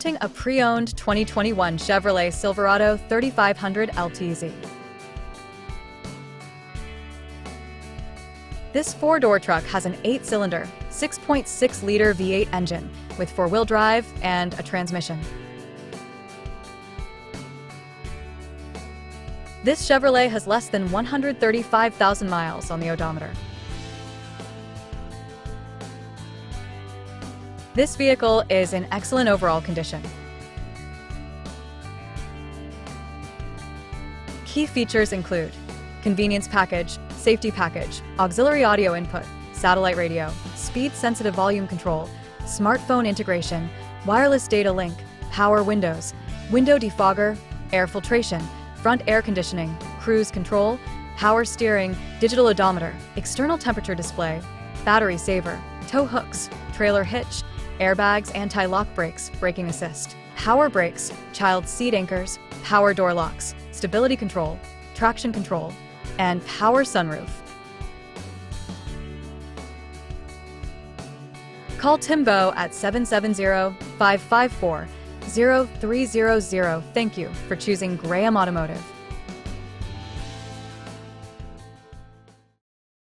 A pre-owned 2021 Chevrolet Silverado 3500 LTZ. This four-door truck has an 8-cylinder, 6.6-liter V8 engine with four-wheel drive and a transmission. This Chevrolet has less than 135,000 miles on the odometer. This vehicle is in excellent overall condition. Key features include convenience package, safety package, auxiliary audio input, satellite radio, speed-sensitive volume control, smartphone integration, wireless data link, power windows, window defogger, air filtration, front air conditioning, cruise control, power steering, digital odometer, external temperature display, battery saver, tow hooks, trailer hitch, airbags, anti-lock brakes, braking assist, power brakes, child seat anchors, power door locks, stability control, traction control, and power sunroof. Call Timbo at 770-554-0300. Thank you for choosing Graham Automotive.